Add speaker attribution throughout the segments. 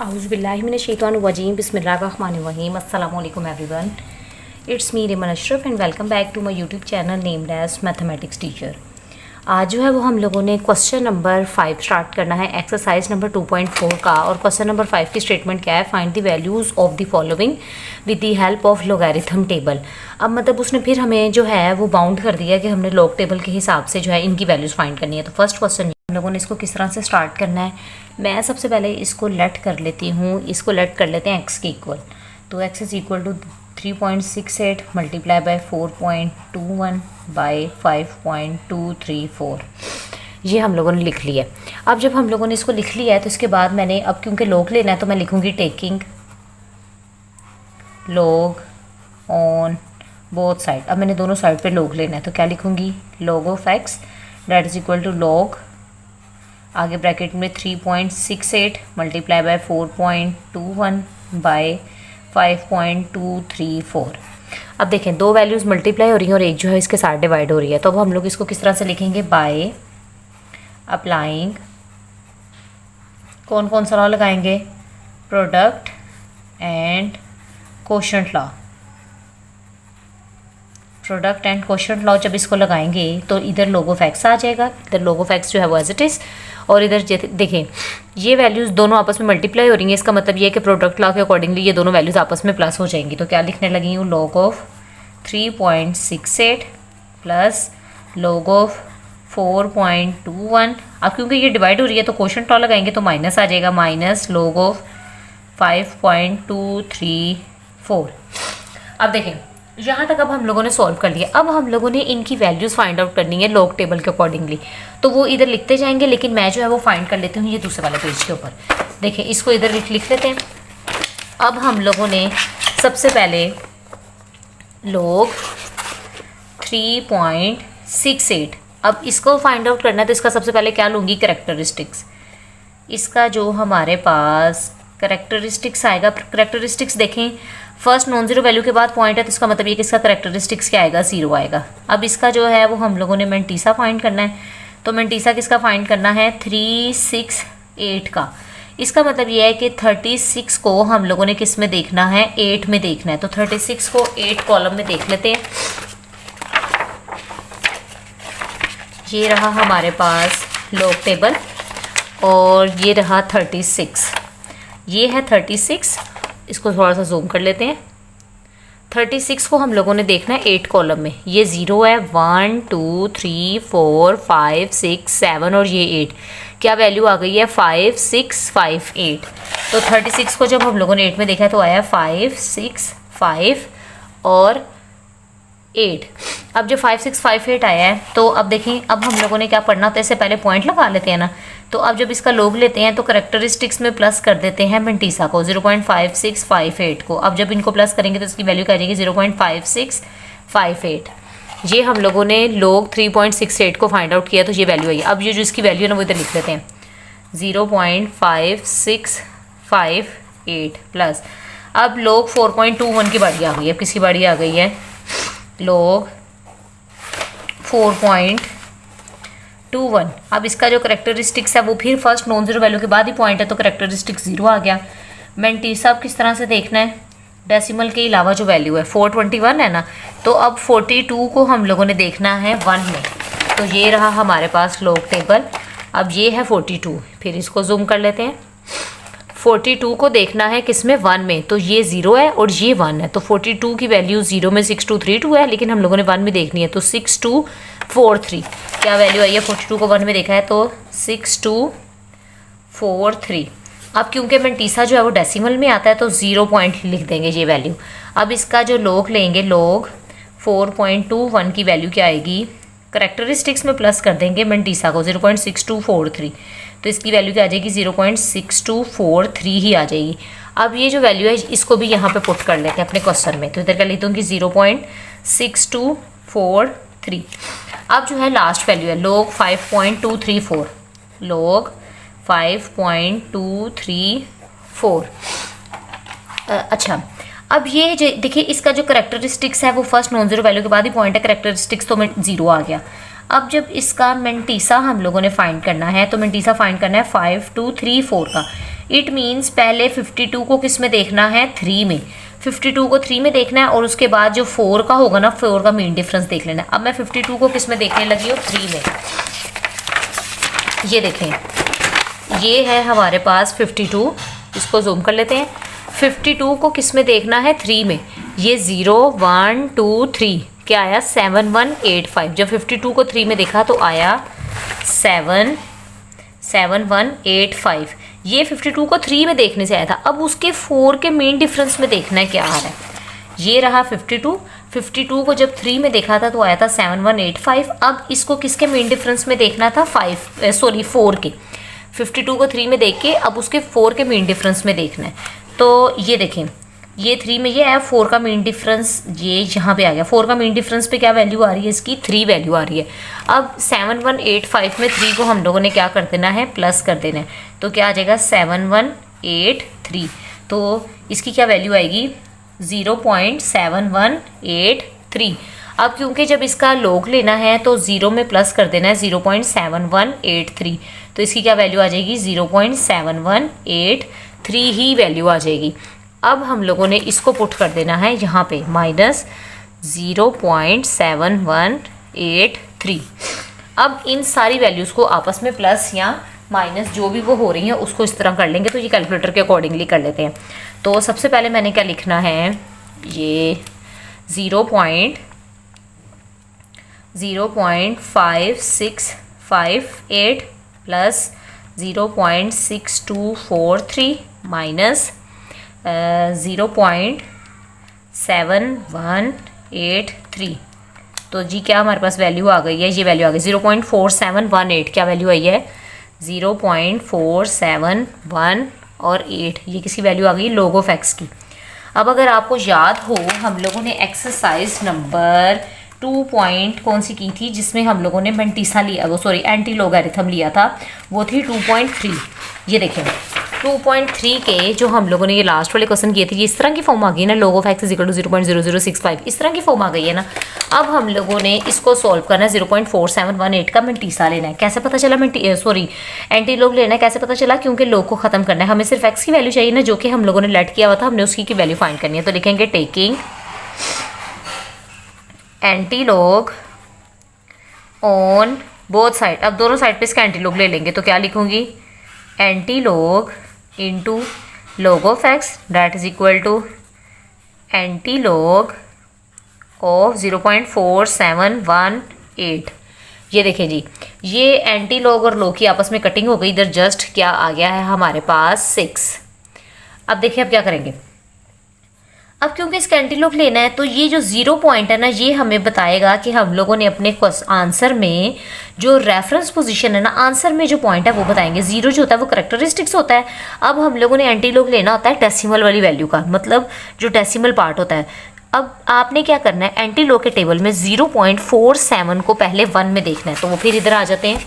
Speaker 1: Auzubillahiminash-shaytanir-rajim. Bismillahir-rahmanir-rahim. Assalamu alaikum everyone. It's me Reman Ashraf and welcome back to my YouTube channel named as Mathematics Teacher. आज जो है वो हम लोगों ने क्वेश्चन नंबर 5 स्टार्ट करना है, एक्सरसाइज नंबर 2.4 का। और क्वेश्चन नंबर 5 की स्टेटमेंट क्या है? Find the values of the following with the help of logarithm table. अब मतलब उसने फिर हमें जो है वो बाउंड कर दिया कि हमने लॉग टेबल के हिसाब से जो है इनकी वैल्यूज़ फाइंड करनी है। तो फर्स्ट क्वेश्चन हम लोगों ने इसको किस तरह से स्टार्ट करना है, मैं सबसे पहले इसको लेट कर लेती हूँ, इसको लेट कर लेते हैं एक्स के इक्वल। तो X is equal to 3.68 multiply by 4.21 by 5.234। ये हम लोगों ने लिख लिया। अब जब हम लोगों ने इसको लिख लिया है तो इसके बाद मैंने अब क्योंकि लॉग लेना है तो मैं लिखूँगी taking log on both side. अब मैंने दोनों साइड पे लॉग लेना है तो क्या लिखूँगी? Log of X that is equal to log, आगे ब्रैकेट में 3.68 मल्टीप्लाई बाय 4.21 बाय 5.234। अब देखें दो वैल्यूज़ मल्टीप्लाई हो रही हैं और एक जो है इसके साथ डिवाइड हो रही है। तो अब हम लोग इसको किस तरह से लिखेंगे? बाय अप्लाइंग कौन कौन सा लॉ लगाएंगे? Product and quotient law. Product and quotient law जब इसको लगाएंगे तो इधर लॉग ऑफ एक्स आ जाएगा, इधर लॉग ऑफ एक्स जो है वो एज इट इज़, और इधर देखें ये वैल्यूज़ दोनों आपस में मल्टीप्लाई हो रही हैं। इसका मतलब ये है कि प्रोडक्ट लॉ के अकॉर्डिंगली ये दोनों वैल्यूज़ आपस में प्लस हो जाएंगी। तो क्या लिखने लगी हूँ? Log of 3.68 plus log of 4.21। अब क्योंकि ये डिवाइड हो रही है तो कोशेंट लॉ लगाएंगे तो माइनस आ जाएगा, माइनस लॉग ऑफ 5.234। अब देखें यहाँ तक अब हम लोगों ने सॉल्व कर लिया। अब हम लोगों ने इनकी वैल्यूज़ फाइंड आउट करनी है लॉग टेबल के अकॉर्डिंगली। तो वो इधर लिखते जाएंगे, लेकिन मैं जो है वो फाइंड कर लेती हूँ ये दूसरे वाले पेज के ऊपर। देखिए इसको इधर लिख लेते हैं। अब हम लोगों ने सबसे पहले लॉग 3.68, अब इसको फाइंड आउट करना है तो इसका सबसे पहले क्या लूँगी? कैरेक्टरिस्टिक्स। इसका जो हमारे पास कैरेक्टरिस्टिक्स आएगा, कैरेक्टरिस्टिक्स देखें फर्स्ट नॉन जीरो वैल्यू के बाद पॉइंट है तो इसका मतलब ये कि इसका कैरेक्टरिस्टिक्स क्या आएगा? 0 आएगा। अब इसका जो है वो हम लोगों ने मेंटीसा फाइंड करना है। तो मेंटीसा किसका फाइंड करना है? 368 का। इसका मतलब ये है कि 36 को हम लोगों ने किस में देखना है? 8 में देखना है। तो 36 को 8 कॉलम में देख लेते हैं। ये रहा हमारे पास लॉग टेबल और ये रहा 36। ये है 36, इसको थोड़ा सा जूम कर लेते हैं। 36 को हम लोगों ने देखना है 8 कॉलम में। ये 0 है, 1 2 3 4 5 6 7 और ये 8। क्या वैल्यू आ गई है? 5 6 5 8। तो 36 को जब हम लोगों ने 8 में देखा तो आया 5 6 5 और 8। अब जो 5 6 5 8 आया है तो अब देखें अब हम लोगों ने क्या पढ़ना होता है, इससे पहले पॉइंट लगा लेते हैं ना। तो अब जब इसका लॉग लेते हैं तो कैरेक्टरिस्टिक्स में प्लस कर देते हैं मेंटीसा को 0.5658 को। अब जब इनको प्लस करेंगे तो इसकी वैल्यू क्या आ जाएगी? 0.5658। ये हम लोगों ने लॉग 3.68 को फाइंड आउट किया तो ये वैल्यू आई। अब ये जो इसकी वैल्यू है ना वो इधर लिख लेते हैं 0.5658 प्लस। अब लॉग 4.21 की बारी आ गई है। अब किसकी बारी आ गई है? लॉग 4.21। अब इसका जो कैरेक्टरिस्टिक्स है वो फिर फर्स्ट नॉन जीरो वैल्यू के बाद ही पॉइंट है तो कैरेक्टरिस्टिक्स 0 आ गया। मेंटीसा अब किस तरह से देखना है? डेसिमल के अलावा जो वैल्यू है 421 है ना, तो अब 42 को हम लोगों ने देखना है 1 में। तो ये रहा हमारे पास लॉग टेबल। अब ये है 42, फिर इसको जूम कर लेते हैं। 42 को देखना है किस में? 1 में। तो ये 0 है और ये 1 है। तो 42 की वैल्यू 0 में 6232 है, लेकिन हम लोगों ने 1 में देखनी है तो 6243। क्या वैल्यू आई है? 42 को 1 में देखा है तो 6243। अब क्योंकि मेंटीसा जो है वो डेसिमल में आता है तो 0 पॉइंट लिख देंगे ये वैल्यू। अब इसका जो लॉग लेंगे, लॉग 4.21 की वैल्यू क्या आएगी? कैरेक्टरिस्टिक्स में प्लस कर देंगे मेंटीसा को 0.6243। तो इसकी वैल्यू क्या आ जाएगी? 0.6243 ही आ जाएगी। अब ये जो वैल्यू है इसको भी यहाँ पे पुट कर लेते हैं अपने क्वेश्चन में। तो इधर कर लेती हूँ कि 0.6243। अब जो है लास्ट वैल्यू है लॉग 5.234, लॉग 5.234। अच्छा अब ये देखिए इसका जो कैरेक्टरिस्टिक्स है वो फर्स्ट नॉन जीरो वैल्यू के बाद ही पॉइंट है, कैरेक्टरिस्टिक्स तो में 0 आ गया। अब जब इसका मेंटीसा हम लोगों ने फाइंड करना है, तो मेंटीसा फाइंड करना है 5, 2, 3, 4 का। इट मीन्स पहले 52 को किस में देखना है, 3 में। 52 को 3 में देखना है और उसके बाद जो 4 का होगा ना, 4 का मीन डिफरेंस देख लेना है। अब मैं 52 को किस में देखने लगी हूँ, 3 में। ये देखें, ये है हमारे पास 52, इसको जूम कर लेते हैं। 52 को किस में देखना है, 3 में। ये 0, 1, 2, 3 क्या आया, 7185। जब 52 को 3 में देखा तो आया 7185। ये 52 को 3 में देखने से आया था। अब उसके 4 के मेन डिफरेंस में देखना है क्या आ रहा है। ये रहा 52 को जब 3 में देखा था तो आया था 7185। अब इसको किसके मेन डिफरेंस में देखना था, 4 के। 52 को 3 में देख के अब उसके 4 के मेन डिफरेंस में देखना है। तो ये देखें, ये 3 में ये आया, 4 का मेन डिफरेंस ये यहाँ पे आ गया। 4 का मेन डिफरेंस पे क्या वैल्यू आ रही है, इसकी 3 वैल्यू आ रही है। अब 7185 में 3 को हम लोगों ने क्या कर देना है, प्लस कर देना है। तो क्या आ जाएगा, 7183। तो इसकी क्या वैल्यू आएगी, 0.7183। अब क्योंकि जब इसका लॉग लेना है तो 0 में प्लस कर देना है 0.7183। तो इसकी क्या वैल्यू आ जाएगी, 0.7183 ही वैल्यू आ जाएगी। अब हम लोगों ने इसको पुट कर देना है यहाँ पे माइनस 0.7183। अब इन सारी वैल्यूज़ को आपस में प्लस या माइनस जो भी वो हो रही हैं उसको इस तरह कर लेंगे। तो ये कैलकुलेटर के अकॉर्डिंगली कर लेते हैं। तो सबसे पहले मैंने क्या लिखना है, ये 0.5658 प्लस 0.6243 माइनस 0.7183। तो जी क्या हमारे पास वैल्यू आ गई है, ये वैल्यू आ गई 0.4718। क्या वैल्यू आई है, 0.471 और 8। ये किसकी वैल्यू आ गई, log ऑफ x की। अब अगर आपको याद हो, हम लोगों ने एक्सरसाइज नंबर 2 कौन सी की थी, जिसमें हम लोगों ने मेंटीसा लिया, वो सॉरी एंटी लोगैरिथम लिया था, वो थी 2.3। ये देखें 2.3 के जो हम लोगों ने ये लास्ट वाले क्वेश्चन किए थे, ये इस तरह की फॉर्म आ गई ना, log of x equal to 0.0065, इस तरह की फॉर्म आ गई है ना। अब हम लोगों ने इसको सॉल्व करना है, 0.4718 का मेंटीसा लेना है। कैसे पता चला, एंटी लॉग लेना है, कैसे पता चला, क्योंकि log को खत्म करना है। हमें सिर्फ x की वैल्यू चाहिए ना, जो कि हम लोगों ने लेट किया हुआ था, हमने उसकी वैल्यू फाइंड करनी है। तो लिखेंगे taking anti log on both side. अब दोनों साइड पे इसका एंटी लॉग ले लेंगे, तो क्या लिखूंगी, anti log into log of x that is equal to anti log of 0.4718। ये देखें जी, ये एंटी लॉग और log की आपस में कटिंग हो गई। इधर जस्ट क्या आ गया है हमारे पास, 6। अब देखिए अब क्या करेंगे। अब क्योंकि इसका एंटी लॉग लेना है, तो ये जो 0 पॉइंट है ना, ये हमें बताएगा कि हम लोगों ने अपने आंसर में जो रेफरेंस पोजीशन है ना, आंसर में जो पॉइंट है वो बताएंगे। 0 जो होता है वो करेक्टरिस्टिक्स होता है। अब हम लोगों ने एंटी लॉग लेना होता है डेसिमल वाली वैल्यू का, मतलब जो डेसिमल पार्ट होता है। अब आपने क्या करना है, एंटी लॉग के टेबल में 0.47 को पहले 1 में देखना है। तो वो फिर इधर आ जाते हैं।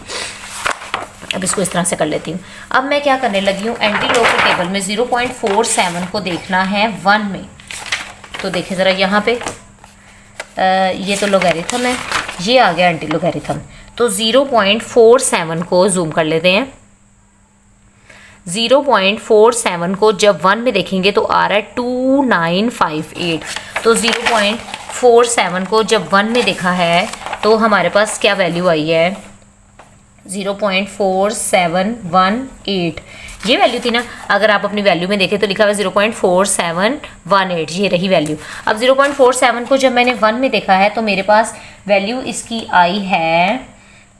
Speaker 1: अब इसको इस तरह से कर लेती हूँ। अब मैं क्या करने लगी हूँ, एंटी लॉग के टेबल में 0.47 को देखना है 1 में। तो देखें ज़रा यहाँ पे, ये तो लोगैरिथम है, ये आ गया एंटी लोगैरिथम। तो 0.47 को जूम कर लेते हैं। 0.47 को जब 1 में देखेंगे तो आ रहा है 2958। तो 0.47 को जब 1 में देखा है तो हमारे पास क्या वैल्यू आई है, 0.4718। ये वैल्यू थी ना। अगर आप अपनी वैल्यू में देखें तो लिखा हुआ है 0.4718, ये रही वैल्यू। अब 0.47 को जब मैंने 1 में देखा है तो मेरे पास वैल्यू इसकी आई है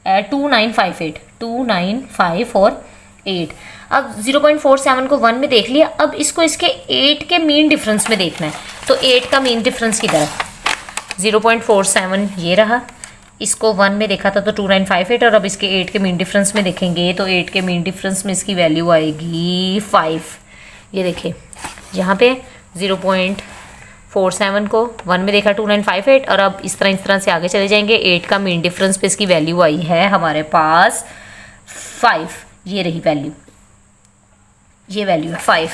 Speaker 1: 2958। अब 0.47 को 1 में देख लिया। अब इसको इसके 8 के मीन डिफरेंस में देखना है। तो 8 का मीन डिफरेंस किधर है, 0.47 ये रहा। इसको 1 में देखा था तो 2958, और अब इसके 8 के मीन डिफरेंस में देखेंगे तो 8 के मीन डिफरेंस में इसकी वैल्यू आएगी 5। ये देखिए यहाँ पे 0.47 को 1 में देखा 2958, और अब इस तरह से आगे चले जाएंगे। 8 का मीन डिफरेंस पे इसकी वैल्यू आई है हमारे पास 5। ये रही वैल्यू, ये वैल्यू है 5।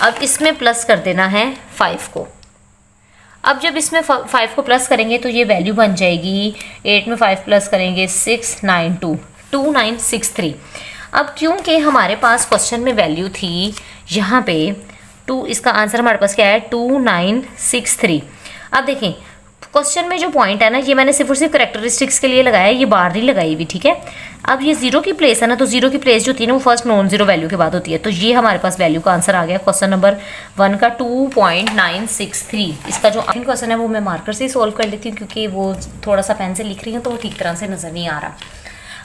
Speaker 1: अब इसमें प्लस कर देना है 5 को। अब जब इसमें 5 को प्लस करेंगे तो ये वैल्यू बन जाएगी, 8 में 5 प्लस करेंगे 692, 2963। अब क्योंकि हमारे पास क्वेश्चन में वैल्यू थी यहाँ पे 2, इसका आंसर हमारे पास क्या है 2963। अब देखें क्वेश्चन में जो पॉइंट है ना, ये मैंने सिर्फ और सिर्फ करेक्टरिस्टिक्स के लिए लगाया है, ये बार नहीं लगाई हुई, ठीक है। अब ये जीरो की प्लेस है ना, तो जीरो की प्लेस जो होती है ना वो फर्स्ट नॉन जीरो वैल्यू के बाद होती है। तो ये हमारे पास वैल्यू का आंसर आ गया क्वेश्चन नंबर 1 का 2.963। इसका जो आखिरी क्वेश्चन है वो मैं मार्कर से ही सॉल्व कर लेती हूँ, क्योंकि वो थोड़ा सा पेन से लिख रही हूँ तो वो ठीक तरह से नज़र नहीं आ रहा।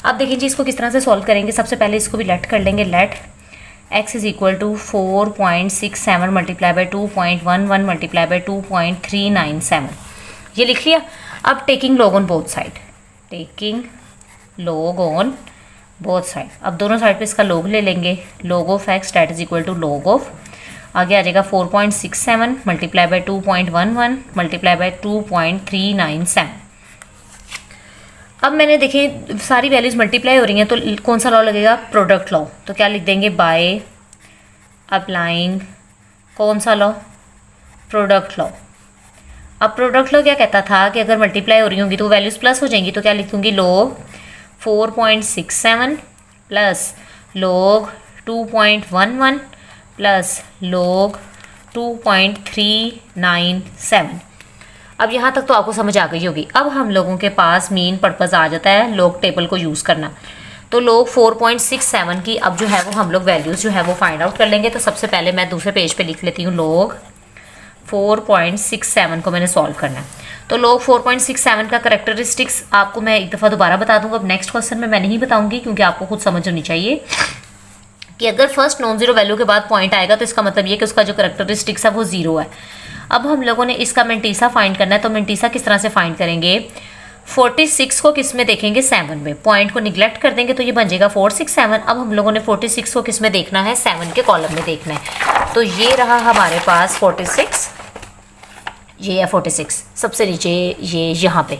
Speaker 1: अब देखिए जी इसको किस तरह से सॉल्व करेंगे। सबसे पहले इसको भी लेट कर लेंगे। Let x is equal to 4.67 multiply by 2.11 multiply by 2.397, ये लिख लिया। अब taking log on both side, taking log on both side, अब दोनों साइड पे इसका लॉग ले लेंगे। Log of x that is equal to log of, आगे आ जाएगा 4.67 मल्टीप्लाई बाई 2.11 मल्टीप्लाई बाई 2.397। अब मैंने देखिए सारी वैल्यूज़ मल्टीप्लाई हो रही हैं, तो कौन सा लॉ लगेगा, प्रोडक्ट लॉ। तो क्या लिख देंगे, बाय अप्लाइंग कौन सा लॉ, प्रोडक्ट लॉ। अब प्रोडक्ट लॉ क्या कहता था कि अगर मल्टीप्लाई हो रही होंगी तो वैल्यूज़ प्लस हो जाएंगी, तो क्या लिखूंगी, log 4.67 plus log 2.11 plus log 2.397। अब यहाँ तक तो आपको समझ आ गई होगी। अब हम लोगों के पास मेन पर्पज़ आ जाता है लॉग टेबल को यूज़ करना। तो लॉग 4.67 की अब जो है वो हम लोग वैल्यूज़ जो है वो फाइंड आउट कर लेंगे। तो सबसे पहले मैं दूसरे पेज पे लिख लेती हूँ, लॉग 4.67 को मैंने सॉल्व करना है। तो लॉग 4.67 का करेक्टरिस्टिक्स आपको मैं एक दफ़ा दोबारा बता दूँगा। अब नेक्स्ट क्वेश्चन में मैं नहीं बताऊँगी, क्योंकि आपको खुद समझ होनी चाहिए कि अगर फर्स्ट नॉन जीरो वैल्यू के बाद पॉइंट आएगा तो इसका मतलब ये कि उसका जो करेक्टरिस्टिक्स है वो जीरो है। अब हम लोगों ने इसका मेंटीसा फाइंड करना है। तो मेंटीसा किस तरह से फाइंड करेंगे, 46 को किस में देखेंगे, 7 में। पॉइंट को निगलेक्ट कर देंगे तो ये बन जाएगा 467। अब हम लोगों ने 46 को किस में देखना है, 7 के कॉलम में देखना है। तो ये रहा हमारे पास 46, ये है 46 सबसे नीचे, ये यहाँ पे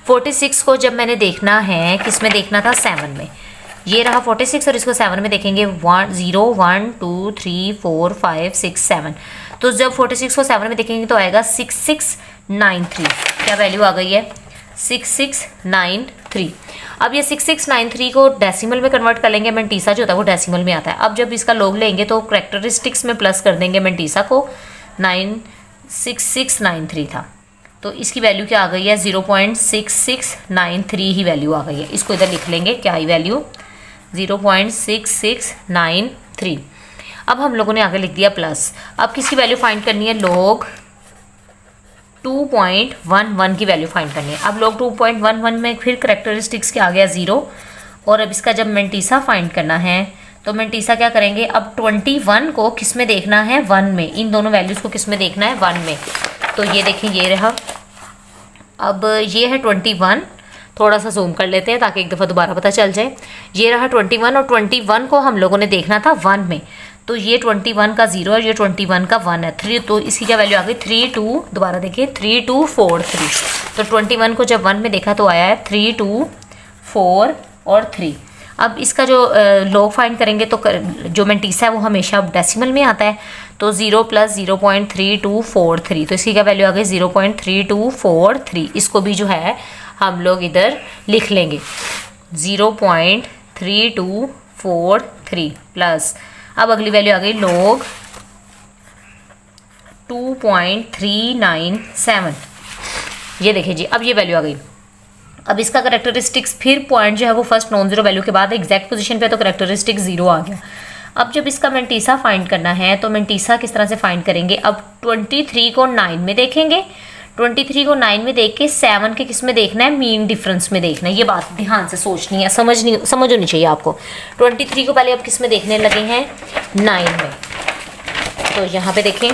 Speaker 1: 46 को जब मैंने देखना है किस में देखना था, 7 में। ये रहा 46 और इसको 7 में देखेंगे 0 1 2 3 4 5 6 7। तो जब 46 को 7 में देखेंगे तो आएगा 6693। क्या वैल्यू आ गई है, 6693। अब ये 6693 को डेसिमल में कन्वर्ट कर लेंगे। मेंटीसा जो होता है वो डेसिमल में आता है। अब जब इसका लॉग लेंगे तो करेक्टरिस्टिक्स में प्लस कर देंगे मेंटीसा को, 96693 था। तो इसकी वैल्यू क्या आ गई है, 0.6693 ही वैल्यू आ गई है। इसको इधर लिख लेंगे, क्या आई वैल्यू, 0.6693। अब हम लोगों ने आगे लिख दिया प्लस। अब किसकी वैल्यू फाइंड करनी है, लॉग 2.11 की वैल्यू फाइंड करनी है। अब लॉग 2.11 में फिर करेक्टरिस्टिक्स क्या आ गया, 0। और अब इसका जब मेंटीसा फाइंड करना है तो मेंटीसा क्या करेंगे, अब 21 को किस में देखना है, 1 में। इन दोनों वैल्यूज़ को किस में देखना है, 1 में। तो ये देखें, ये रहा। अब ये है 21, थोड़ा सा जूम कर लेते हैं ताकि एक दफ़ा दोबारा पता चल जाए। ये रहा 21 और 21 को हम लोगों ने देखना था 1 में। तो ये 21 का 0 और ये 21 का 1 है, 3। तो इसकी क्या वैल्यू आ गई, 3 दोबारा देखिए 3243। तो 21 को जब 1 में देखा तो आया है 3 2 4 और 3। अब इसका जो लॉग फाइंड करेंगे तो जो मेंटीसा है वो हमेशा डेसिमल में आता है। तो 0 + 0.3243, तो इसकी क्या वैल्यू आ गई, 0.3243। इसको भी जो है हम लोग इधर लिख लेंगे, 0.3243 प्लस, अब अगली वैल्यू आ गई लॉग 2.397। ये देखिए जी, अब ये वैल्यू आ गई। अब इसका करेक्टरिस्टिक्स फिर पॉइंट जो है वो फर्स्ट नॉन जीरो वैल्यू के बाद एग्जैक्ट पोजीशन पे, तो करेक्टरिस्टिक्स 0 आ गया। अब जब इसका मेंटीसा फाइंड करना है तो मेंटीसा किस तरह से फाइंड करेंगे, अब 23 को 9 में देखेंगे। 23 को 9 में देख के 7 के किस में देखना है, मीन डिफरेंस में देखना है। ये बात ध्यान से सोचनी है, समझ होनी चाहिए आपको। 23 को पहले अब किस में देखने लगे हैं, 9 में। तो यहाँ पे देखें,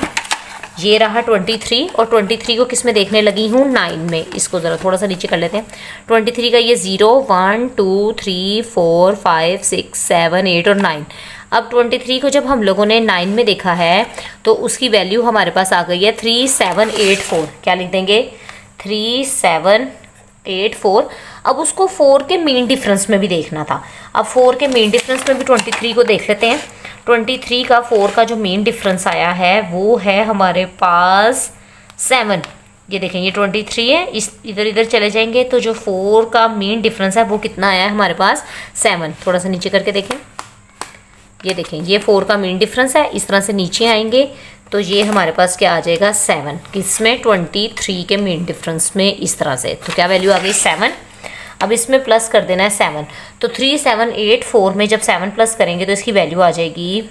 Speaker 1: ये रहा 23 और 23 को किस में देखने लगी हूँ, 9 में। इसको ज़रा थोड़ा सा नीचे कर लेते हैं। 23 का ये 0 1 2 3 4 5 6 7 8 और 9। अब 23 को जब हम लोगों ने 9 में देखा है तो उसकी वैल्यू हमारे पास आ गई है 3784। क्या लिख देंगे, 3784। अब उसको 4 के मीन डिफरेंस में भी देखना था। अब 4 के मीन डिफरेंस में भी 23 को देख लेते हैं। 23 का 4 का जो मीन डिफरेंस आया है वो है हमारे पास 7। ये देखें ये 23 है, इस इधर इधर चले जाएंगे तो जो 4 का मीन डिफरेंस है वो कितना आया है हमारे पास 7। थोड़ा सा नीचे करके देखें, ये देखें ये 4 का मीन डिफरेंस है, इस तरह से नीचे आएंगे तो ये हमारे पास क्या आ जाएगा 7, किसमें 23 के मीन डिफरेंस में, इस तरह से। तो क्या वैल्यू आ गई 7। अब इसमें प्लस कर देना है 7, तो 3784 में जब 7 प्लस करेंगे तो इसकी वैल्यू आ जाएगी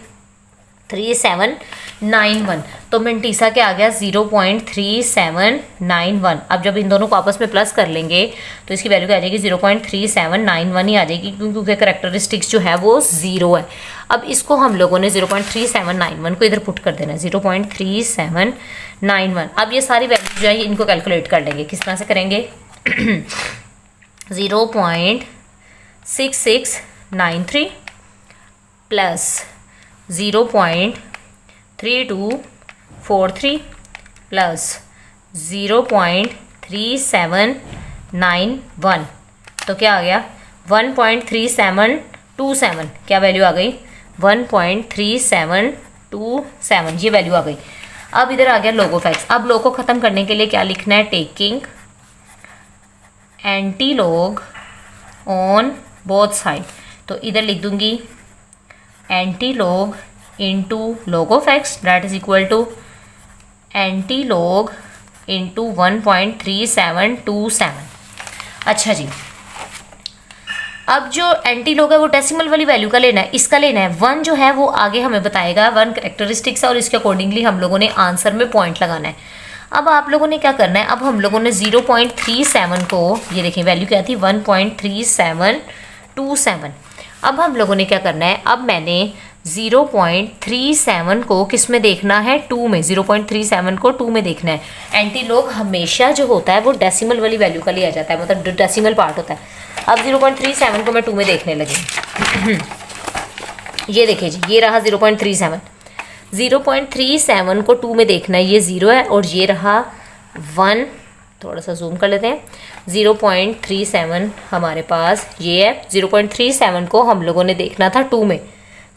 Speaker 1: 3791। तो मेंटीसा क्या आ गया 0.3791। अब जब इन दोनों को आपस में प्लस कर लेंगे तो इसकी वैल्यू क्या आ जाएगी 0.3791 ही आ जाएगी, क्योंकि करेक्टरिस्टिक्स जो है वो 0 है। अब इसको हम लोगों ने 0.3791 को इधर पुट कर देना है 0.3791। अब ये सारी वैल्यू जो है इनको कैलकुलेट कर लेंगे, किस तरह से करेंगे 0.6693 प्लस 0.3243 प्लस 0.3791, तो क्या आ गया 1.3727। क्या वैल्यू आ गई 1.3727, ये वैल्यू आ गई। अब इधर आ गया log ऑफ x। अब log को ख़त्म करने के लिए क्या लिखना है, taking anti log on both side. तो इधर लिख दूंगी anti log into log of x that is equal to anti log into 1.3727। अच्छा जी, अब जो एंटी लॉग है वो डेसिमल वाली वैल्यू का लेना है, इसका लेना है 1 जो है वो आगे हमें बताएगा 1 कैरेक्टरिस्टिक्स है और इसके अकॉर्डिंगली हम लोगों ने आंसर में पॉइंट लगाना है। अब आप लोगों ने क्या करना है, अब हम लोगों ने 0.37 को, ये देखिए वैल्यू क्या थी 1.3727। अब हम लोगों ने क्या करना है, अब मैंने 0.37 को किस में देखना है 2 में, 0.37 को 2 में देखना है। एंटी लॉग हमेशा जो होता है वो डेसिमल वाली वैल्यू का लिया जाता है, मतलब डेसिमल पार्ट होता है। अब 0.37 को मैं 2 में देखने लगी ये देखिए जी, ये रहा 0.37 को 2 में देखना है, ये 0 है और ये रहा 1। थोड़ा सा जूम कर लेते हैं, 0.37 हमारे पास ये है। 0.37 को हम लोगों ने देखना था 2 में,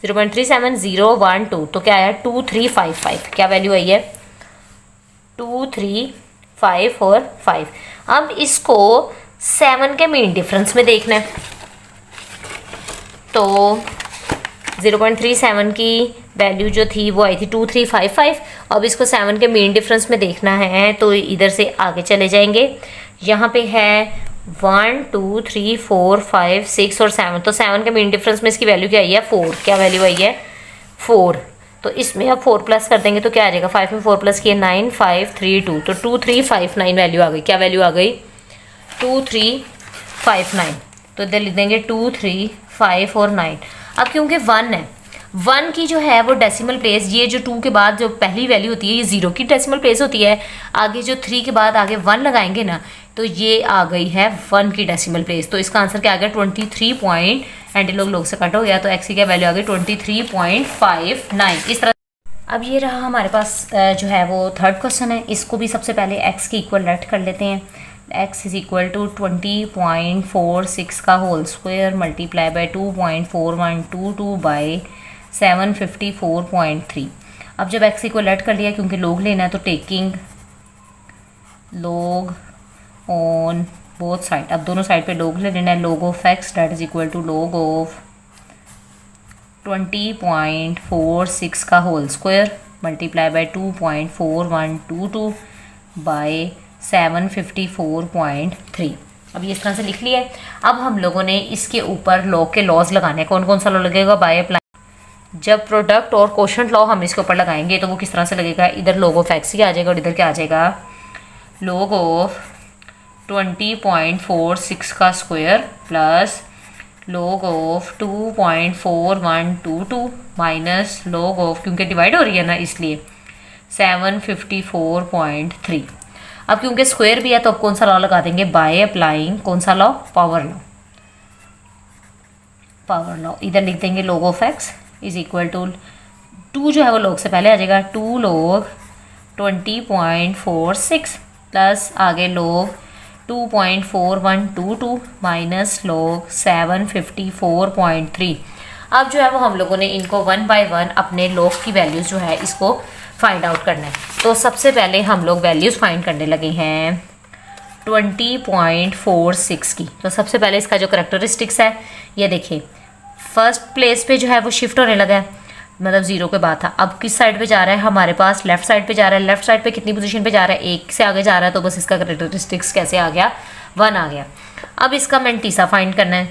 Speaker 1: 0.37012, तो क्या आया 2355। क्या वैल्यू आई है 2355 और 5। अब इसको 7 के मीन डिफरेंस में देखना है, तो 0.37 की वैल्यू जो थी वो आई थी 2355। अब इसको 7 के मीन डिफरेंस में देखना है तो इधर से आगे चले जाएंगे, यहाँ पे है 1 2 3 4 5 6 और 7, तो 7 के मीन डिफरेंस में इसकी वैल्यू क्या आई है 4। क्या वैल्यू आई है 4, तो इसमें अब 4 प्लस कर देंगे तो क्या आ जाएगा 5 में 4 प्लस किए 9532, तो 2359 वैल्यू आ गई। क्या वैल्यू आ गई 2359, तो इधर लिख देंगे 2 3 5 और 9। अब क्योंकि 1 है, 1 की जो है वो डेसिमल प्लेस, ये जो 2 के बाद जो पहली वैल्यू होती है ये 0 की डेसिमल प्लेस होती है, आगे जो 3 के बाद आगे 1 लगाएंगे ना तो ये आ गई है 1 की डेसिमल प्लेस। तो इसका आंसर क्या आ गया 23 एंटी लॉग से कट हो गया, तो x की क्या वैल्यू आ गई 23.59। इस तरह। अब ये रहा हमारे पास जो है वो थर्ड क्वेश्चन है, इसको भी सबसे पहले x की इक्वल लेट कर लेते हैं। x इज इक्वल टू 20.46 का whole square multiply by 2.4122 by 754.3। अब जब x इक्वल लेट कर लिया, क्योंकि लॉग लेना है तो taking log on both side. अब दोनों साइड पे लॉग ले लेना है, log of x that is equal to log of 20.46 का whole square multiply by 2.4122 by 754.3। अब ये इस तरह से लिख लिया है। अब हम लोगों ने इसके ऊपर लॉग के लॉज लगाने हैं। कौन कौन सा लॉ लगेगा, बाय अप्लाई। जब प्रोडक्ट और कोशेंट लॉ हम इसके ऊपर लगाएंगे तो वो किस तरह से लगेगा, इधर log ऑफ x ही आ जाएगा और इधर क्या आ जाएगा log ऑफ 20.46 का square plus log of 2.4122 minus log of, क्योंकि डिवाइड हो रही है ना इसलिए 754.3। अब क्योंकि स्क्वायर भी है तो अब कौन सा लॉ लगा देंगे, बाय अप्लाइंग कौन सा law, power law. Power law इधर लिख देंगे log of x is equal to 2 जो है वो log से पहले आ जाएगा 2 log 20.46 प्लस आगे log 2.4122 माइनस log 754.3। अब जो है वो हम लोगों ने इनको 1 बाय 1 अपने लॉग की वैल्यूज़ जो है इसको फाइंड आउट करना है। तो सबसे पहले हम लोग वैल्यूज़ फाइंड करने लगे हैं 20.46 की। तो सबसे पहले इसका जो करेक्टरिस्टिक्स है ये देखिए, फर्स्ट प्लेस पे जो है वो शिफ्ट होने लगा है, मतलब 0 के बाद था। अब किस साइड पे जा रहा है, हमारे पास लेफ्ट साइड पे जा रहा है। लेफ्ट साइड पे कितनी पोजीशन पे जा रहा है, 1 से आगे जा रहा है, तो बस इसका करेक्टरिस्टिक्स कैसे आ गया, 1 आ गया। अब इसका मैंटीसा फाइंड करना है,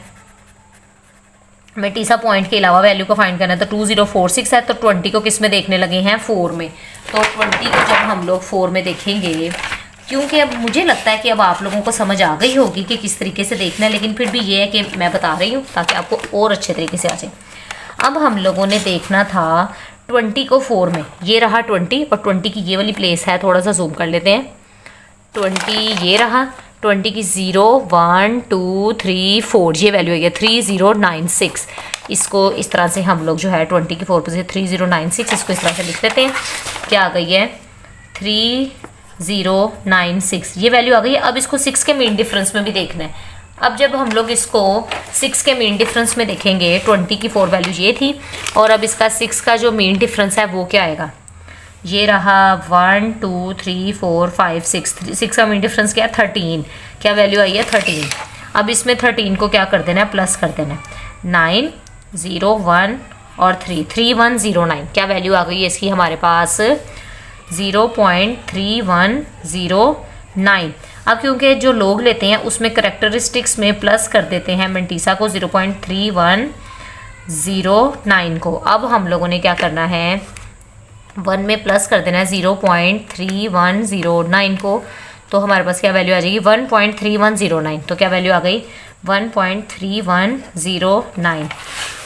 Speaker 1: मैंटीसा पॉइंट के अलावा वैल्यू को फाइंड करना है। तो 2046 है, तो 20 को किस में देखने लगे हैं, 4 में। तो 20 को जब हम लोग 4 में देखेंगे, क्योंकि अब मुझे लगता है कि अब आप लोगों को समझ आ गई होगी कि किस तरीके से देखना है, लेकिन फिर भी ये है कि मैं बता रही हूँ ताकि आपको और अच्छे तरीके से आ जाए। अब हम लोगों ने देखना था 20 को 4 में, ये रहा 20 और 20 की ये वाली प्लेस है, थोड़ा सा जूम कर लेते हैं। 20 ये रहा, 20 की 0 1 2 3 4 ये वैल्यू है 3096। इसको इस तरह से हम लोग जो है 20 की 4 पे से 3096 इसको इस तरह से लिख लेते हैं। क्या आ गई है, 3096 ये वैल्यू आ गई है। अब इसको 6 के मीन डिफरेंस में भी देखना है। अब जब हम लोग इसको 6 के मीन डिफरेंस में देखेंगे, 20 की 4 वैल्यू ये थी और अब इसका 6 का जो मीन डिफरेंस है वो क्या आएगा, ये रहा 1 2 3 4 5 6 का मीन डिफरेंस क्या है, 13। क्या वैल्यू आई है, 13। अब इसमें 13 को क्या कर देना है, प्लस कर देना है। 9 0 1 और 3 3109 क्या वैल्यू आ गई है इसकी हमारे पास, 0.3109। अब क्योंकि जो लोग लेते हैं उसमें करेक्टरिस्टिक्स में प्लस कर देते हैं मैंटीसा को 0.3109 को। अब हम लोगों ने क्या करना है, 1 में प्लस कर देना है 0.3109 को। तो हमारे पास क्या वैल्यू आ जाएगी, 1.3109। तो क्या वैल्यू आ गई, 1.3109।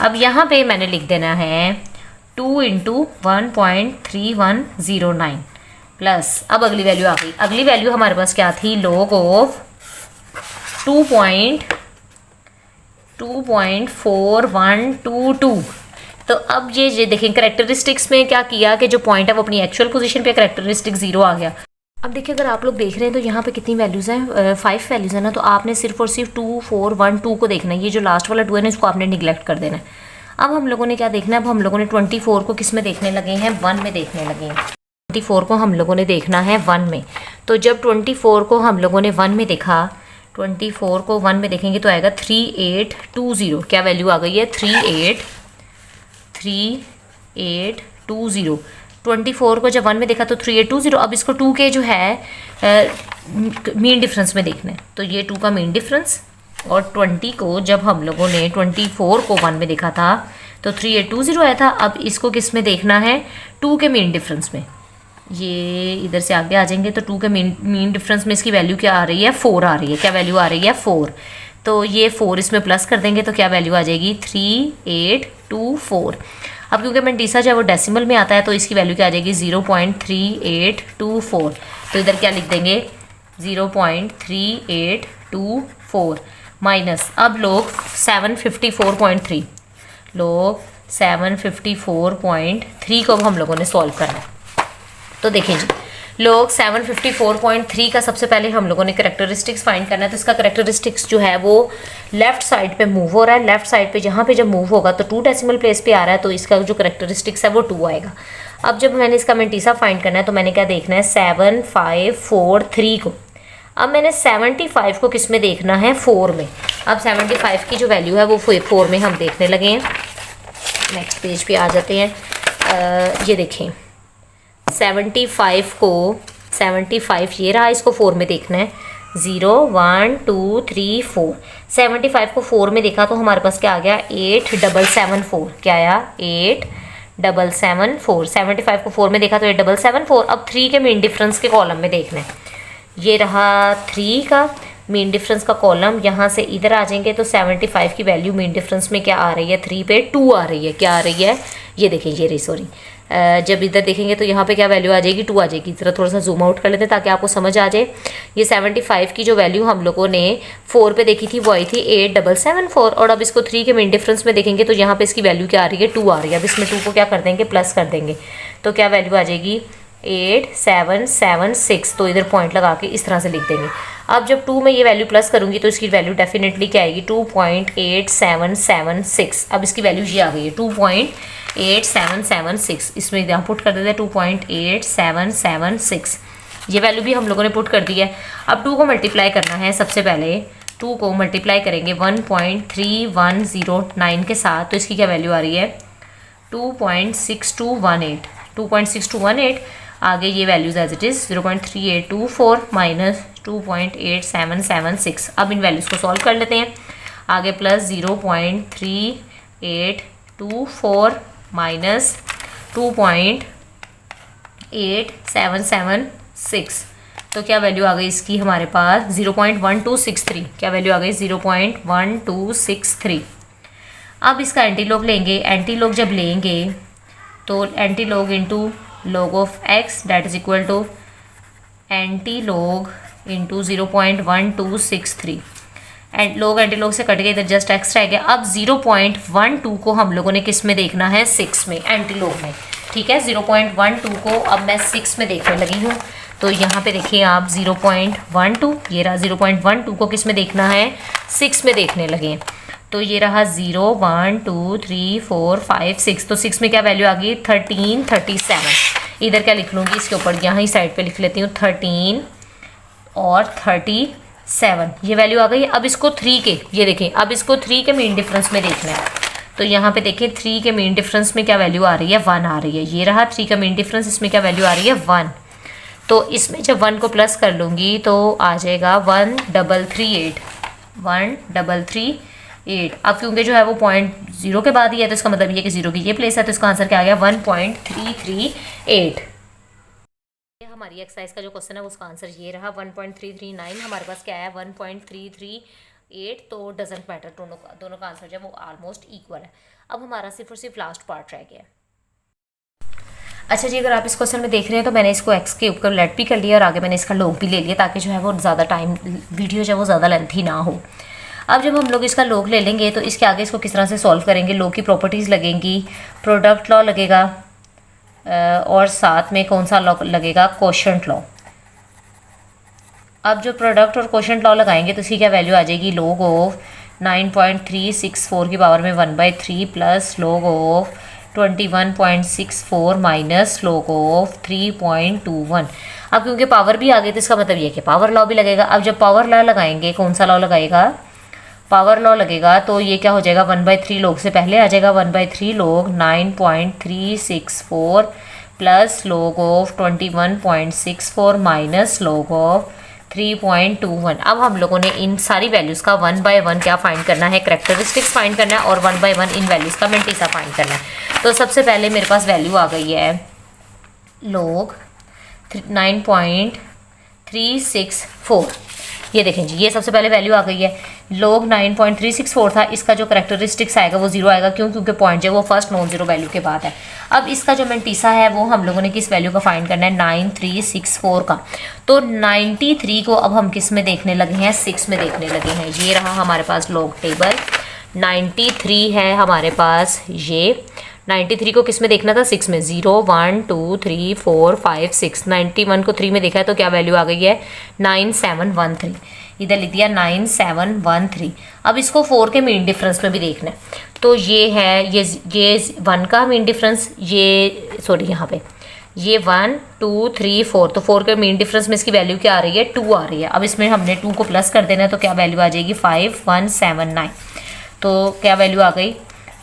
Speaker 1: अब यहाँ पे मैंने लिख देना है 2 इंटू 1.3109 प्लस, अब अगली वैल्यू आ गई। अगली वैल्यू हमारे पास क्या थी, log ऑफ 2.4122। तो अब ये देखें करेक्टरिस्टिक्स में क्या किया कि जो पॉइंट है वो अपनी एक्चुअल पोजीशन पे करेक्टरिस्टिक 0 आ गया। अब देखिए अगर आप लोग देख रहे हैं तो यहाँ पे कितनी वैल्यूज़ हैं, 5 वैल्यूज़ हैं ना। तो आपने सिर्फ और सिर्फ 2 4 1 2 को देखना है। ये जो लास्ट वाला 2 है ना इसको आपने निगलेक्ट कर देना है। अब हम लोगों ने क्या देखना है, अब हम लोगों ने 24 को किस में देखने लगे हैं, 1 में देखने लगे हैं। 24 को हम लोगों ने देखना है 1 में। तो जब 24 को हम लोगों ने 1 में देखा, 24 को 1 में देखेंगे तो आएगा 3820। क्या वैल्यू आ गई है, 3820। 24 को जब 1 में देखा तो 3820। अब इसको 2 के जो है मीन डिफरेंस में देखना है। तो ये 2 का मीन डिफरेंस, और 20 को जब हम लोगों ने 24 को 1 में देखा था तो 3820 आया था। अब इसको किस में देखना है, 2 के मीन डिफरेंस में। ये इधर से आगे आ जाएंगे तो 2 के मीन डिफरेंस में इसकी वैल्यू क्या आ रही है, 4 आ रही है। क्या वैल्यू आ रही है, 4। तो ये 4 इसमें प्लस कर देंगे तो क्या वैल्यू आ जाएगी, 3824। अब क्योंकि मैंटीसा जो है वो डेसिमल में आता है तो इसकी वैल्यू क्या आ जाएगी, 0.3824। तो इधर क्या लिख देंगे, 0.3824 माइनस, अब लोग 754.3, लोग 754.3 को हम लोगों ने सॉल्व करना है। तो देखिए जी, लोग 754.3 का सबसे पहले हम लोगों ने करेक्टरिस्टिक्स फाइंड करना है। तो इसका करेक्टरिस्टिक्स जो है वो लेफ्ट साइड पे मूव हो रहा है। लेफ्ट साइड पे जहाँ पे जब मूव होगा तो 2 डेसिमल प्लेस पे आ रहा है, तो इसका जो करेक्टरिस्टिक्स है वो 2 आएगा। अब जब मैंने इसका मैंटीसा फाइंड करना है तो मैंने क्या देखना है, 7543 को। अब मैंने 75 को किस में देखना है, 4 में। अब 75 की जो वैल्यू है वो 4 में हम देखने लगे हैं। नेक्स्ट पेज पे आ जाते हैं। ये देखें 75 को, 75 ये रहा, इसको 4 में देखना है। 0 1 2 3 4। 75 को 4 में देखा तो हमारे पास क्या आ गया, 8774। क्या आया, 8774। 75 को 4 में देखा तो 8774। अब 3 के मीन डिफरेंस के कॉलम में देखना है। ये रहा 3 का मीन डिफरेंस का कॉलम। यहाँ से इधर आ जाएंगे तो 75 की वैल्यू मीन डिफरेंस में क्या आ रही है, 3 पे 2 आ रही है। क्या आ रही है, ये देखें, ये रही, सॉरी। जब इधर देखेंगे तो यहाँ पे क्या वैल्यू आ जाएगी, 2 आ जाएगी। जरा थोड़ा सा जूम आउट कर लेते हैं ताकि आपको समझ आ जाए। ये 75 की जो वैल्यू हम लोगों ने 4 पे देखी थी वो आई थी 8774। और अब इसको 3 के मीन डिफरेंस में देखेंगे तो यहाँ पे इसकी वैल्यू क्या आ रही है, 2 आ रही है। अब इसमें 2 को क्या कर देंगे, प्लस कर देंगे। तो क्या वैल्यू आ जाएगी, 8776। तो इधर पॉइंट लगा के इस तरह से लिख देंगे। अब जब 2 में ये वैल्यू प्लस करूँगी तो इसकी वैल्यू डेफिनेटली क्या आएगी 2.8776। अब इसकी वैल्यू ये आ गई है 2.8776। इसमें यहाँ पुट कर देते हैं 2.8776। ये वैल्यू भी हम लोगों ने पुट कर दी है। अब 2 को मल्टीप्लाई करना है। सबसे पहले 2 को मल्टीप्लाई करेंगे 1.3109 के साथ, तो इसकी क्या वैल्यू आ रही है 2.6218। आगे ये values as it is 0.3824 minus 2.8776। अब इन वैल्यूज़ को सॉल्व कर लेते हैं। आगे प्लस 0.3824 माइनस 2.8776, तो क्या वैल्यू आ गई इसकी हमारे पास 0.1263। क्या वैल्यू आ गई 0.1263। अब इसका एंटीलॉग लेंगे। एंटीलॉग जब लेंगे तो antilog into log of x that is equal to antilog into 0.1263। And log antilog से कट गए, इधर जस्ट x रह गया। अब 0.12 को हम लोगों ने किस में देखना है 6 में, एंटीलॉग में। ठीक है, 0.12 को अब मैं 6 में देखने लगी हूँ। तो यहाँ पे देखिए आप 0.12, ये रहा 0.12 को किस में देखना है 6 में देखने लगे। तो ये रहा 0 1 2 3 4 5 6। तो 6 में क्या वैल्यू आ गई 1337। इधर क्या लिख लूँगी इसके ऊपर, यहाँ ही साइड पे लिख लेती हूँ 13 और 37, ये वैल्यू आ गई। अब इसको 3 के, ये देखें, अब इसको 3 के मीन डिफरेंस में देखना है। तो यहाँ पे देखिए 3 के मीन डिफरेंस में क्या वैल्यू आ रही है 1 आ रही है। ये रहा 3 का मीन डिफरेंस, इसमें क्या वैल्यू आ रही है 1। तो इसमें जब 1 को प्लस कर लूँगी तो आ जाएगा 1338। अब क्योंकि जो है वो 0.0 के बाद ही है, तो इसका मतलब ये कि 0 की ये प्लेस है, तो इसका आंसर क्या आ गया 1.338। हमारी एक्सरसाइज का जो क्वेश्चन है उसका आंसर ये रहा 1.339। हमारे पास क्या है 1.338। तो डजेंट मैटर, दोनों का आंसर जो है वो ऑलमोस्ट इक्वल है। अब हमारा सिर्फ और सिर्फ लास्ट पार्ट रह गया है। अच्छा जी, अगर आप इस क्वेश्चन में देख रहे हैं तो मैंने इसको एक्स के ऊपर लेट भी कर लिया और आगे मैंने इसका लॉग भी ले लिया, ताकि जो है वो ज़्यादा टाइम वीडियो जो है वो ज़्यादा लेंथी ना हो। अब जब हम लोग इसका लॉग ले लेंगे तो इसके आगे इसको किस तरह से सॉल्व करेंगे। लॉग की प्रॉपर्टीज़ लगेंगी, प्रोडक्ट लॉ लगेगा, और साथ में कौन सा लॉ लगेगा कोशेंट लॉ। अब जो प्रोडक्ट और कोशेंट लॉ लगाएंगे तो इसकी क्या वैल्यू आ जाएगी लॉग ऑफ 9.364 की पावर में 1/3 plus log of 21.64 minus log of 3.21। अब क्योंकि पावर भी आ गई तो इसका मतलब ये कि पावर लॉ भी लगेगा। अब जब पावर लॉ लगाएंगे, कौन सा लॉ लगेगा पावर लॉ लगेगा, तो ये क्या हो जाएगा 1/3 लॉग से पहले आ जाएगा 1/3 log 9.364 plus log of 21.64 minus log of 3.21। अब हम लोगों ने इन सारी वैल्यूज़ का 1 बाय 1 क्या फाइंड करना है, करेक्टरिस्टिक्स फाइंड करना है, और 1 बाय 1 इन वैल्यूज़ का मेंटीसा फाइंड करना है। तो सबसे पहले मेरे पास वैल्यू आ गई है लॉग 9.364। ये देखें जी, ये सबसे पहले वैल्यू आ गई है। लॉग 9.364 था, इसका जो करेक्टरिस्टिक्स आएगा वो 0 आएगा। क्यों? क्योंकि पॉइंट जो है वो फर्स्ट नॉन जीरो वैल्यू के बाद है। अब इसका जो मेंटीसा है वो हम लोगों ने किस वैल्यू का फाइंड करना है 9364 का। तो 93 को अब हम किस में देखने लगे हैं 6 में देखने लगे हैं। ये रहा हमारे पास लॉग टेबल, 93 है हमारे पास। ये 93 को किस में देखना था 6 में, 0 1 2 3 4 5 6। 91 को 3 में देखा है तो क्या वैल्यू आ गई है 9713। इधर लिख दिया 9713। अब इसको 4 के मीन डिफरेंस में भी देखना है। तो ये है ये 1 का मीन डिफरेंस, ये सॉरी यहाँ पे ये 1 2 3 4। तो 4 के मीन डिफरेंस में इसकी वैल्यू क्या आ रही है 2 आ रही है। अब इसमें हमने 2 को प्लस कर देना है तो क्या वैल्यू आ जाएगी 5179। तो क्या वैल्यू आ गई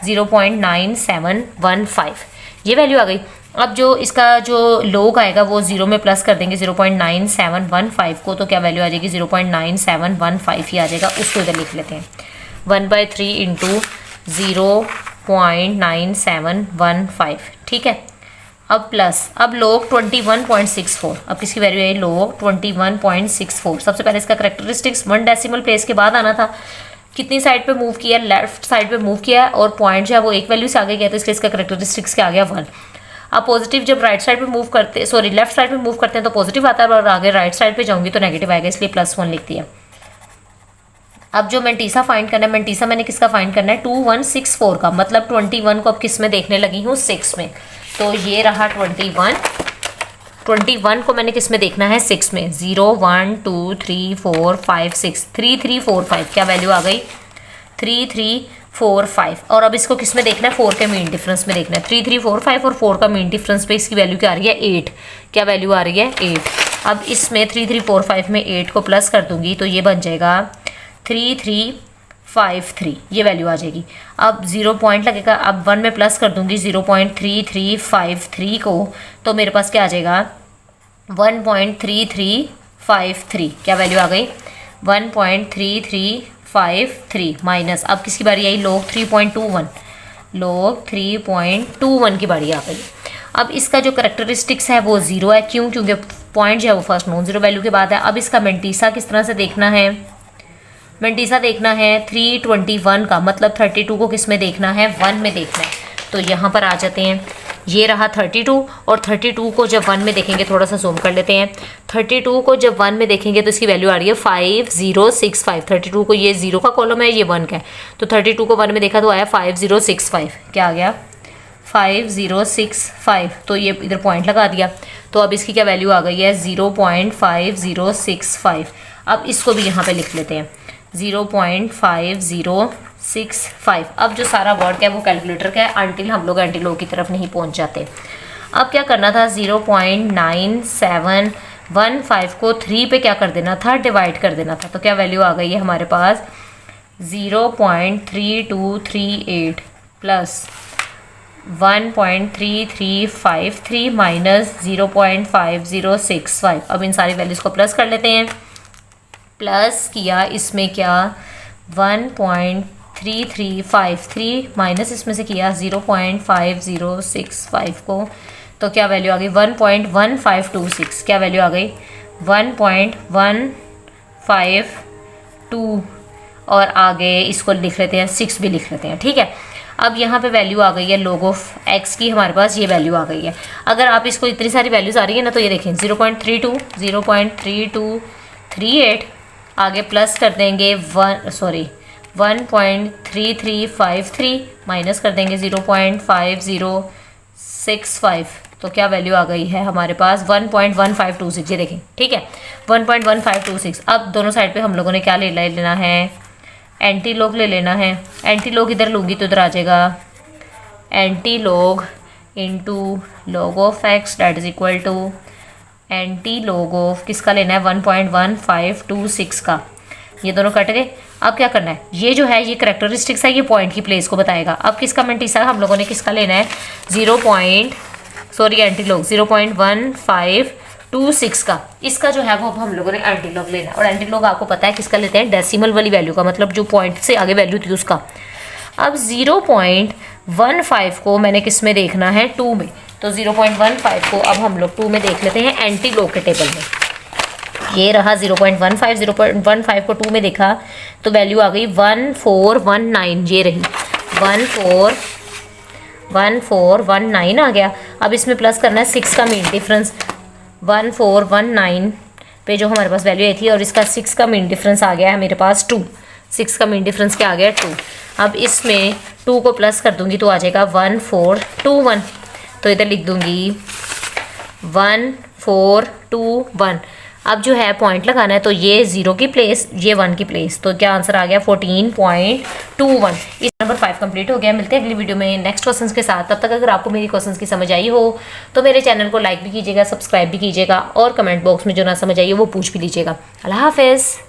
Speaker 1: 0.9715, ये वैल्यू आ गई। अब जो इसका जो लॉग आएगा वो 0 में प्लस कर देंगे 0.9715 को, तो क्या वैल्यू आ जाएगी 0.9715 ही आ जाएगा। उसको इधर लिख लेते हैं 1/3 इंटू 0.9715। ठीक है, अब प्लस, अब लॉग 21.64। अब किसकी वैल्यू है लॉग 21.64। सबसे पहले इसका करेक्टरिस्टिक्स 1 डेसिमल प्लेस के बाद आना था। कितनी साइड पे मूव किया, लेफ्ट साइड पे मूव किया है, और पॉइंट जो है वो एक वैल्यू से आगे गया, तो इसलिए इसका करेक्टरिस्टिक्स क्या आ गया 1। अब पॉजिटिव जब राइट साइड पे मूव करते, सॉरी लेफ्ट साइड पे मूव करते हैं तो पॉजिटिव आता है, और आगे राइट साइड पे जाऊंगी तो नेगेटिव आएगा, इसलिए +1 लिख दिया। अब जो मेंटीसा फाइंड करना है, मेंटीसा मैंने किसका फाइंड करना है 2164 का, मतलब 21 को अब किस में देखने लगी हूँ 6 में। तो ये रहा 21 21 को मैंने किस में देखना है, 6 में। 0 1 2 3 4 5 6, 3 3 4 5, क्या वैल्यू आ गई, 3 3 4 5। और अब इसको किस में देखना है, 4 के मीन डिफरेंस में देखना है। 3 3 4 5 और 4 का मीन डिफरेंस पे इसकी वैल्यू क्या आ रही है, 8। क्या वैल्यू आ रही है, 8। अब इसमें 3 3 4 5 में 8 को प्लस कर दूंगी तो ये बन जाएगा 3 3 5 3, ये वैल्यू आ जाएगी। अब 0 पॉइंट लगेगा, अब 1 में प्लस कर दूंगी 0.3353 को, तो मेरे पास क्या आ जाएगा, 1.3353। क्या वैल्यू आ गई, 1.3353 माइनस, अब किसकी बारी आई, log 3.21, log 3.21 की बारी आ गई। अब इसका जो करेक्टरिस्टिक्स है वो 0 है, क्यों, क्योंकि पॉइंट जो है वो फर्स्ट नॉन जीरो वैल्यू के बाद है। अब इसका मेंटीसा किस तरह से देखना है, मेंटीसा देखना है 321 का, मतलब 32 को किस में देखना है, 1 में देखना है। तो यहाँ पर आ जाते हैं, ये रहा 32, और 32 को जब 1 में देखेंगे, थोड़ा सा जूम कर लेते हैं, 32 को जब 1 में देखेंगे तो इसकी वैल्यू आ रही है 5065। 32 को, ये 0 का कॉलम है, ये 1 का है, तो 32 को 1 में देखा तो आया 5065। क्या आ गया, 5065। तो ये इधर पॉइंट लगा दिया, तो अब इसकी क्या वैल्यू आ गई है, 0.5065। अब इसको भी यहाँ पे लिख लेते हैं, 0.5065। अब जो सारा वर्ड है वो कैलकुलेटर का है, अंटिल हम लोग एंटी लॉग की तरफ नहीं पहुँच जाते। अब क्या करना था, 0.9715 को 3 पे क्या कर देना था, डिवाइड कर देना था। तो क्या वैल्यू आ गई है हमारे पास, 0.3238 प्लस 1.3353 माइनस 0.5065। अब इन सारी वैल्यूज़ को प्लस कर लेते हैं। प्लस किया, इसमें क्या 1.3353 माइनस इसमें से किया 0.5065 को, तो क्या वैल्यू आ गई, 1.1526। क्या वैल्यू आ गई, 1.152। और आगे इसको लिख लेते हैं, 6 भी लिख लेते हैं, ठीक है। अब यहाँ पे वैल्यू आ गई है log ऑफ x की, हमारे पास ये वैल्यू आ गई है। अगर आप इसको, इतनी सारी वैल्यूज़ आ रही है ना, तो ये देखें 0.32 0.3238, आगे प्लस कर देंगे 1.3353 माइनस कर देंगे 0.5065। तो क्या वैल्यू आ गई है हमारे पास, 1.1526। ये देखें, ठीक है, 1.1526। अब दोनों साइड पे हम लोगों ने क्या लेना है, एंटी लॉग ले लेना है। एंटी लॉग इधर लूँगी तो इधर आ जाएगा anti log into log of x that is equal to anti log of किसका लेना है, 1.1526 का। ये दोनों कट गए। अब क्या करना है, ये जो है ये करेक्टरिस्टिक्स है, ये पॉइंट की प्लेस को बताएगा। अब किसका मेंटीसा हम लोगों ने किसका लेना है, एंटी लॉग 0.1526 का। इसका जो है वो अब हम लोगों ने एंटी लॉग लेना है। और एंटी लॉग आपको पता है किसका लेते हैं, डेसिमल वाली वैल्यू का, मतलब जो पॉइंट से आगे वैल्यू थी उसका। अब 0.15 को मैंने किस में देखना है, 2 में। तो 0.15 को अब हम लोग 2 में देख लेते हैं एंटी लॉग के टेबल में। ये रहा 0.15 को 2 में देखा तो वैल्यू आ गई 1419। ये रही 1419 आ गया। अब इसमें प्लस करना है 6 का मीन डिफरेंस, 1419 पे जो हमारे पास वैल्यू आई थी, और इसका 6 का मीन डिफरेंस आ गया है मेरे पास 2। 6 का मीन डिफरेंस क्या आ गया, 2। अब इसमें 2 को प्लस कर दूंगी तो आ जाएगा 1421। तो इधर लिख दूंगी 1421। अब जो है पॉइंट लगाना है, तो ये 0 की प्लेस, ये 1 की प्लेस, तो क्या आंसर आ गया 14.21। इस नंबर 5 कंप्लीट हो गया। मिलते हैं अगली वीडियो में नेक्स्ट क्वेश्चंस के साथ। तब तक अगर आपको मेरी क्वेश्चंस की समझ आई हो तो मेरे चैनल को लाइक भी कीजिएगा, सब्सक्राइब भी कीजिएगा, और कमेंट बॉक्स में जो ना समझ आई हो वो पूछ भी लीजिएगा। अल्लाह हाफिज़।